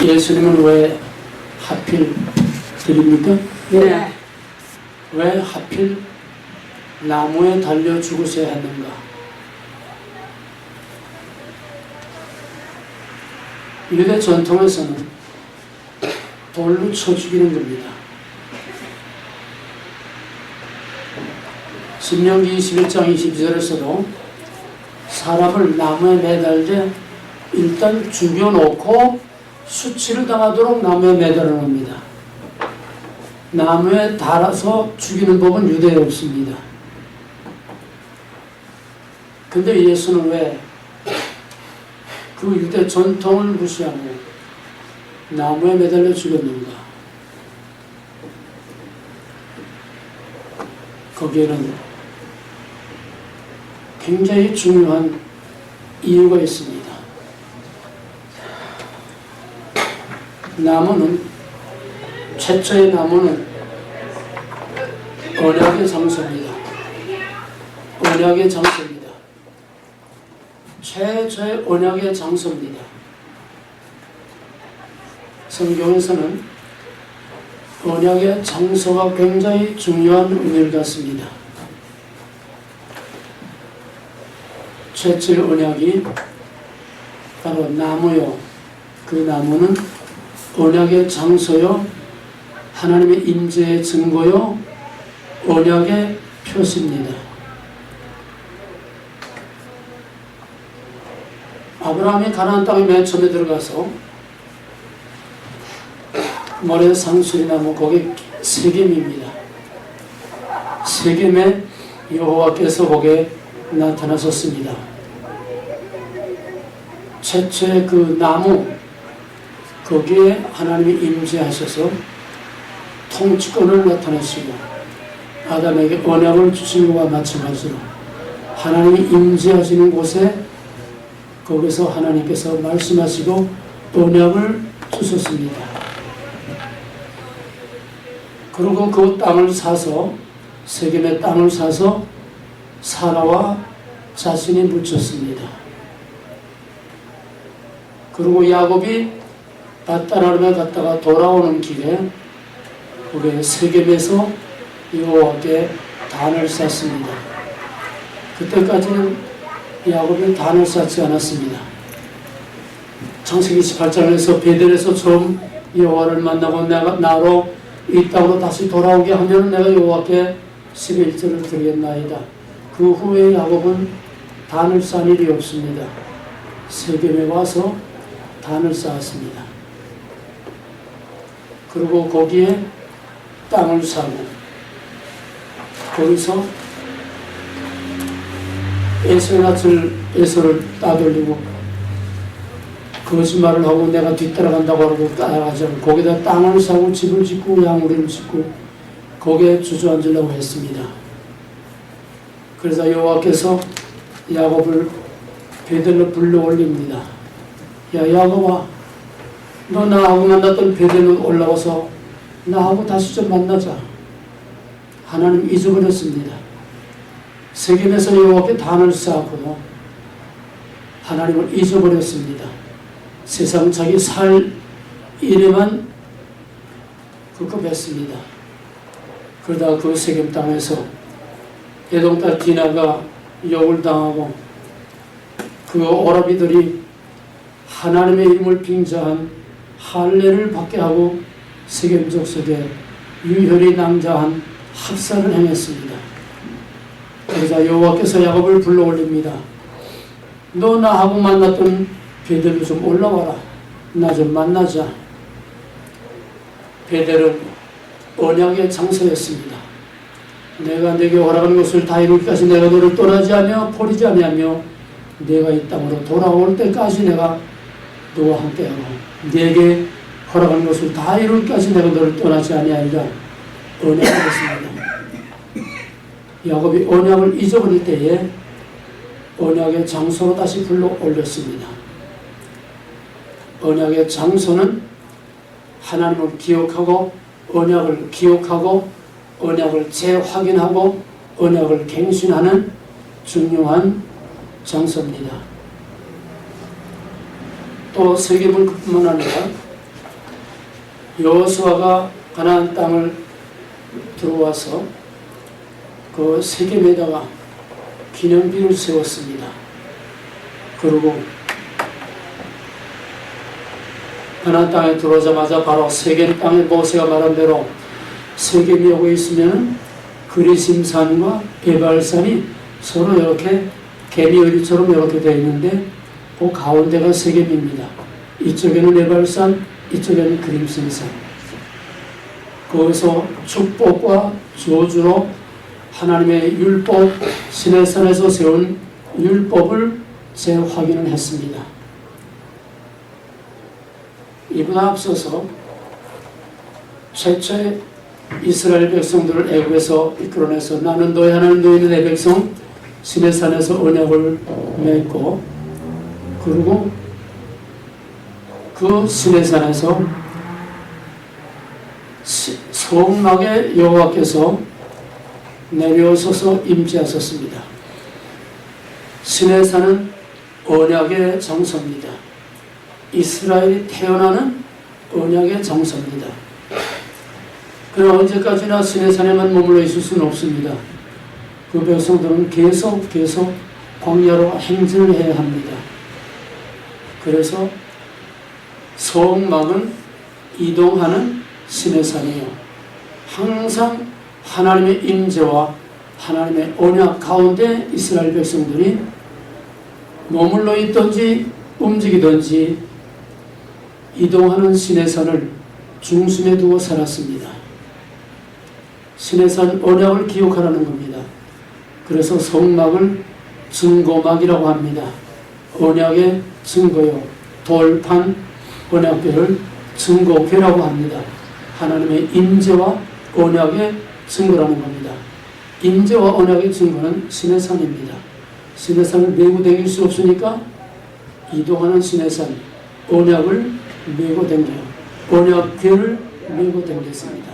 예수님은 왜 하필 드립니까? 네. 왜 하필 나무에 달려 죽으셔야 하는가? 유대 전통에서는 돌로 쳐 죽이는 겁니다. 신명기 21장 22절에서도 사람을 나무에 매달되 일단 죽여놓고 수치를 당하도록 나무에 매달아 놓습니다. 나무에 달아서 죽이는 법은 유대에 없습니다. 근데 예수는 왜 그 유대 전통을 무시하고 나무에 매달려 죽였는가? 거기에는 굉장히 중요한 이유가 있습니다. 나무는, 최초의 나무는 언약의 장소입니다. 언약의 장소입니다. 최초의 언약의 장소입니다. 성경에서는 언약의 장소가 굉장히 중요한 의미를 갖습니다. 최초의 언약이 바로 나무요. 그 나무는 언약의 장소요, 하나님의 임재의 증거요, 언약의 표시입니다. 아브라함이 가나안 땅에 맨 처음에 들어가서 모래 상수리나무 거기 세겜입니다. 세겜에 여호와께서 거기에 나타나셨습니다. 최초의 그 나무 거기에 하나님이 임재하셔서 통치권을 나타내시고 아담에게 언약을 주신 것과 마찬가지로 하나님이 임재하시는 곳에 거기서 하나님께서 말씀하시고 언약을 주셨습니다. 그리고 그 땅을 사서 세겜의 땅을 사서 사라와 자신이 묻혔습니다. 그리고 야곱이 밧다람에 갔다가 돌아오는 길에 거기에 세겜에서 여호와께 단을 쌓습니다. 그때까지는 야곱이 단을 쌓지 않았습니다. 창세기 18장에서 베델에서 처음 여호와를 만나고 내가 나로 이 땅으로 다시 돌아오게 하면 내가 여호와께 11절을 드리겠나이다. 그 후에 야곱은 단을 쌓은 일이 없습니다. 세겜에 와서 단을 쌓았습니다. 그리고 거기에 땅을 사고 거기서 에서를 따돌리고 거짓말을 하고 내가 뒤따라간다고 하고 따라가지 않고 거기다 땅을 사고 집을 짓고 양우리를 짓고 거기에 주저앉으려고 했습니다. 그래서 여호와께서 야곱을 베델로 불러 올립니다. 야 야곱아, 너 나하고 만났던 베델로 올라와서 나하고 다시 좀 만나자. 하나님 잊어버렸습니다. 세겜에서 여호와께 단을 쌓고 하나님을 잊어버렸습니다. 세상 자기 살 일에만 급급했습니다. 그러다가 그 세겜 땅에서 에돔 딸 디나가 욕을 당하고 그 오라비들이 하나님의 이름을 빙자한 할례를 받게 하고 세겜 족속에 유혈이 낭자한 학살을 행했습니다. 그러자 여호와께서 야곱을 불러 올립니다. 너 나하고 만났던 베델로 좀 올라와라. 나 좀 만나자. 베델은 언약의 장소였습니다. 내가 내게 허락한 것을 다 이루기까지 내가 너를 떠나지 않으며 버리지 아니하며 내가 이 땅으로 돌아올 때까지 내가 너와 함께하고 내게 허락한 것을 다 이루기까지 내가 너를 떠나지 아니하리라 언약했습니다. 야곱이 언약을 잊어버릴 때에 언약의 장소로 다시 불러 올렸습니다. 언약의 장소는 하나님을 기억하고 언약을 기억하고 언약을 재확인하고 언약을 갱신하는 중요한 장소입니다. 또 세계물 뿐만 아니라 여호수아가 가나안 땅을 들어와서 그 세겜에다가 기념비를 세웠습니다. 그리고 가나안 땅에 들어오자마자 바로 세겜 땅에 모세가 말한 대로 세겜이 오고 있으면 그리심산과 에발산이 서로 이렇게 개미어리처럼 이렇게 되어 있는데 그 가운데가 세겜입니다. 이쪽에는 에발산, 이쪽에는 그리심산. 거기서 축복과 저주로 하나님의 율법, 시내산에서 세운 율법을 재확인을 했습니다. 이보다 앞서서 최초의 이스라엘 백성들을 애굽에서 이끌어내서 나는 너희 하나님 너희는 내 백성 시내산에서 언약을 맺고 그리고 그 시내산에서 성막에 여호와께서 내려오셔서 임재하셨습니다. 시내산은 언약의 장소입니다. 이스라엘이 태어나는 언약의 장소입니다. 그러나 언제까지나 시내산에만 머물러 있을 수는 없습니다. 그 백성들은 계속 광야로 행진을 해야 합니다. 그래서 성막은 이동하는 시내산이요. 항상 하나님의 임재와 하나님의 언약 가운데 이스라엘 백성들이 머물러 있든지 움직이든지 이동하는 시내산을 중심에 두고 살았습니다. 시내산 언약을 기억하라는 겁니다. 그래서 성막을 증거막이라고 합니다. 언약의 증거요. 돌판 언약궤를 증거궤라고 합니다. 하나님의 임재와 언약의 증거라는 겁니다. 임재와 언약의 증거는 시내산입니다. 시내산을 메고 다닐 수 없으니까 이동하는 시내산 언약을 메고 다녀요. 언약궤를 메고 다녔습니다.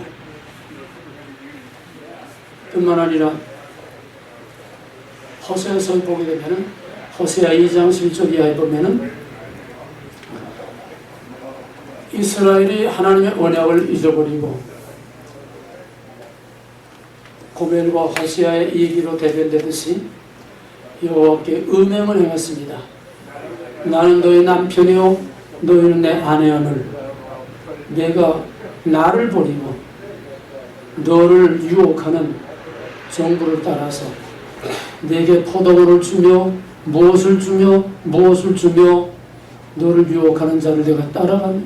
뿐만 아니라 호세아서 보게 되면은 호세아 2장 11절 이하에 보면은 이스라엘이 하나님의 언약을 잊어버리고 고멜과 호세아의 얘기로 대변되듯이 여호와께 음행을 행했습니다. 나는 너의 남편이요 너희는 내 아내여를 내가 나를 버리고 너를 유혹하는 정부를 따라서 내게 포도원을 주며 무엇을 주며 너를 유혹하는 자를 내가 따라가며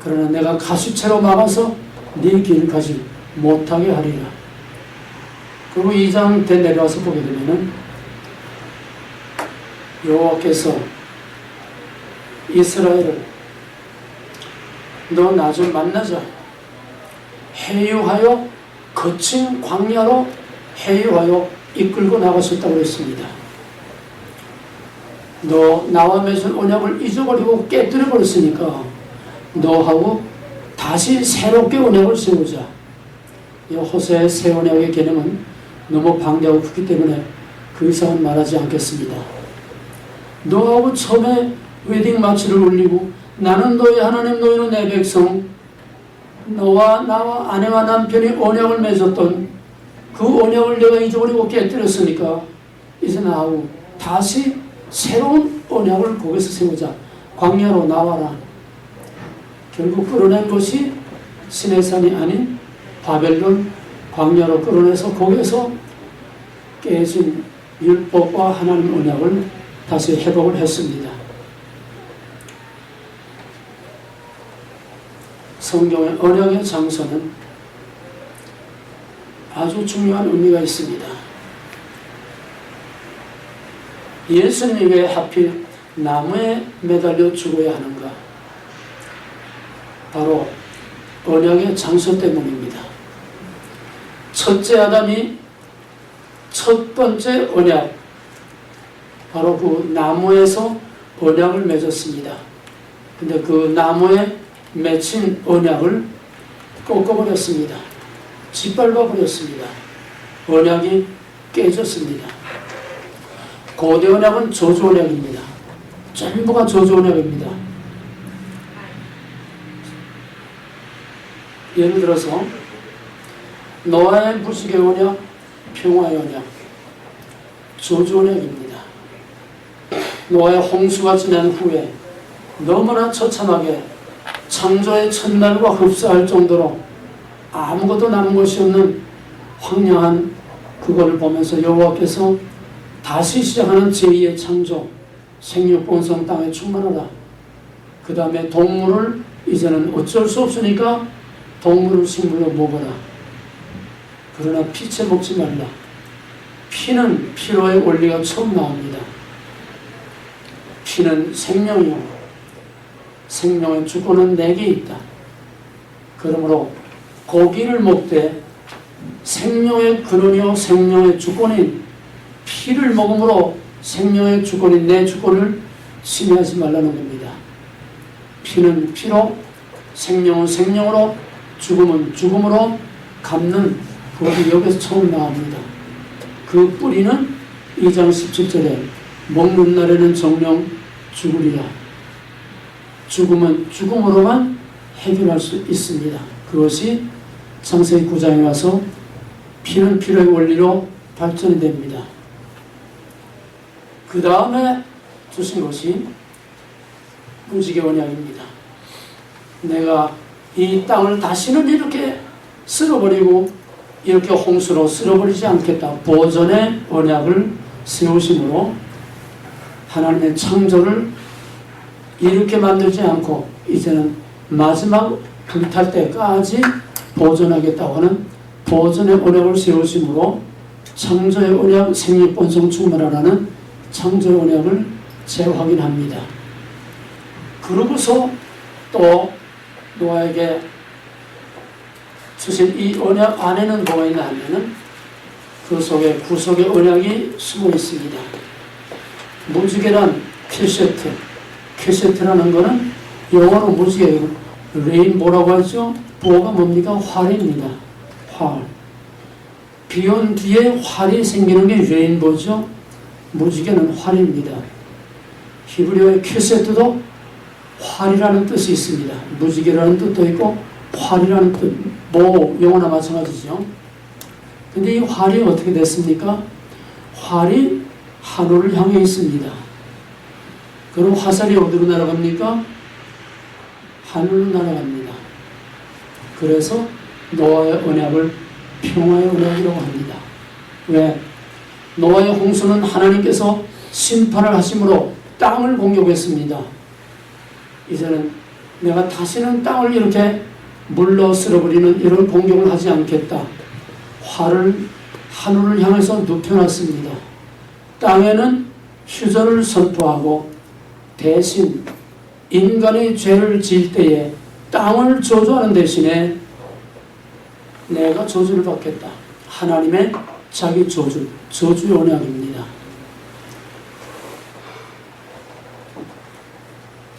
그러나 내가 가시채로 막아서 네 길을 가지 못하게 하리라. 그리고 2장 때 내려와서 보게 되면은 여호와께서 이스라엘을 너 나 좀 만나자. 해유하여 거친 광야로 해유하여 이끌고 나가셨다고 했습니다. 너 나와 맺은 언약을 잊어버리고 깨뜨려 버렸으니까 너하고 다시 새롭게 언약을 세우자. 이 호세의 새 언약의 개념은 너무 방대하고 크기 때문에 그 이상은 말하지 않겠습니다. 너하고 처음에 웨딩 마취를 올리고 나는 너희 하나님 너희는 내 백성 너와 나와 아내와 남편이 언약을 맺었던 그 언약을 내가 잊어버리고 깨뜨렸으니까 이제 나하고 다시 새로운 언약을 거기서 세우자. 광야로 나와라. 결국 끌어낸 것이 시내산이 아닌 바벨론 광야로 끌어내서 거기에서 깨진 율법과 하나님 언약을 다시 회복을 했습니다. 성경의 언약의 장소는 아주 중요한 의미가 있습니다. 예수님이 왜 하필 나무에 매달려 죽어야 하는가? 바로 언약의 장소 때문입니다. 첫째 아담이 첫 번째 언약, 바로 그 나무에서 언약을 맺었습니다. 근데 그 나무에 맺힌 언약을 꺾어버렸습니다. 짓밟아버렸습니다. 언약이 깨졌습니다. 고대 언약은 저주 언약입니다. 전부가 저주 언약입니다. 예를 들어서 노아의 무지개 언약, 평화의 언약, 저주 언약입니다. 노아의 홍수가 지난 후에 너무나 처참하게 창조의 첫날과 흡사할 정도로 아무것도 남은 것이 없는 황량한 그걸 보면서 여호와께서 다시 시작하는 제2의 창조, 생육번성 땅에 충만하라. 그 다음에 동물을 이제는 어쩔 수 없으니까 동물을 식물로 먹어라. 그러나 피채 먹지 말라. 피는 피로의 원리가 처음 나옵니다. 피는 생명이요, 생명의 주권은 내게 있다. 그러므로 고기를 먹되 생명의 근원이요 생명의 주권인 피를 먹음으로 생명의 주권인 내 주권을 침해하지 말라는 겁니다. 피는 피로, 생명은 생명으로, 죽음은 죽음으로 갚는 법이 여기서 처음 나옵니다. 그 뿌리는 2장 17절에 먹는 날에는 정령 죽으리라. 죽음은 죽음으로만 해결할 수 있습니다. 그것이 창세기 9장에 와서 피는 피로의 원리로 발전이 됩니다. 그 다음에 주신 것이 무지개 언약입니다. 내가 이 땅을 다시는 이렇게 쓸어버리고 이렇게 홍수로 쓸어버리지 않겠다. 보존의 언약을 세우심으로 하나님의 창조를 이렇게 만들지 않고 이제는 마지막 불탈 때까지 보존하겠다고 하는 보존의 언약을 세우심으로 창조의 언약, 생육번성 충만하라는 창조의 언약을 재확인합니다. 그러고서 또 노아에게 주신 이 언약 안에는 뭐가 있냐 하면은 그 속에 구속의 언약이 숨어 있습니다. 무지개란 캐세트, 캐세트라는 거는 영어로 무지개, 레인보라고 하죠. 보가 뭡니까? 활입니다. 활. 비 온 뒤에 활이 생기는 게 레인보죠. 무지개는 활입니다. 히브리어의 캐세트도 활이라는 뜻이 있습니다. 무지개라는 뜻도 있고 활이라는 뜻, 뭐 영어나 마찬가지죠. 근데 이 활이 어떻게 됐습니까? 활이 하늘을 향해 있습니다. 그럼 화살이 어디로 날아갑니까? 하늘로 날아갑니다. 그래서 노아의 언약을 평화의 언약이라고 합니다. 왜? 노아의 홍수는 하나님께서 심판을 하심으로 땅을 공격했습니다. 이제는 내가 다시는 땅을 이렇게 물로 쓸어버리는 이런 공격을 하지 않겠다. 활을 하늘을 향해서 눕혀놨습니다. 땅에는 휴전을 선포하고 대신 인간의 죄를 지을 때에 땅을 저주하는 대신에 내가 저주를 받겠다. 하나님의 자기 저주, 저주의 언약입니다.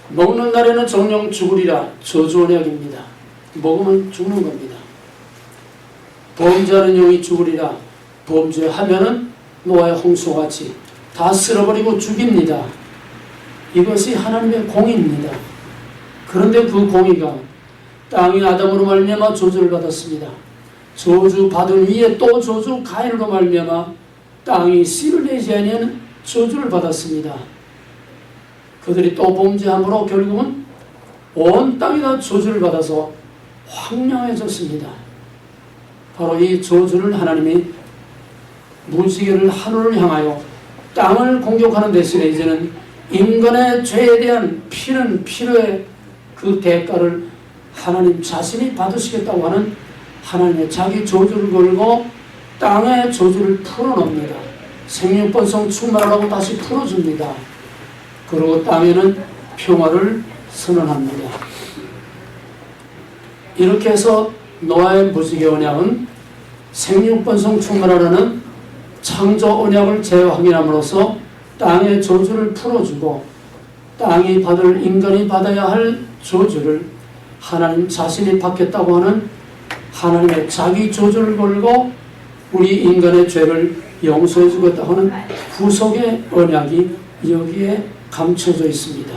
먹는 날에는 정령 죽으리라. 저주 언약입니다. 먹으면 죽는 겁니다. 범죄하는 영이 죽으리라. 범죄하면은 노아의 홍수같이 다 쓸어버리고 죽입니다. 이것이 하나님의 공의입니다. 그런데 그 공의가 땅이 아담으로 말미암아 저주를 받았습니다. 저주 받은 위에 또 저주 가인으로 말미암아 땅이 씨를 내지 아니하는 저주를 받았습니다. 그들이 또 범죄함으로 결국은 온 땅이 다 저주를 받아서 황량해졌습니다. 바로 이 저주를 하나님이 무지개를 하늘을 향하여 땅을 공격하는 대신에 이제는 인간의 죄에 대한 피는 피로의 그 대가를 하나님 자신이 받으시겠다고 하는 하나님의 자기 저주를 걸고 땅의 저주를 풀어놓습니다. 생육번성 충만하라고 다시 풀어줍니다. 그리고 땅에는 평화를 선언합니다. 이렇게 해서 노아의 무지개 언약은 생육번성 충만하라는 창조 언약을 재확인함으로써 땅의 저주를 풀어주고 땅이 받을 인간이 받아야 할 저주를 하나님 자신이 받겠다고 하는 하나님의 자기 저주를 걸고 우리 인간의 죄를 용서해 주겠다고 하는 구속의 언약이 여기에 감춰져 있습니다.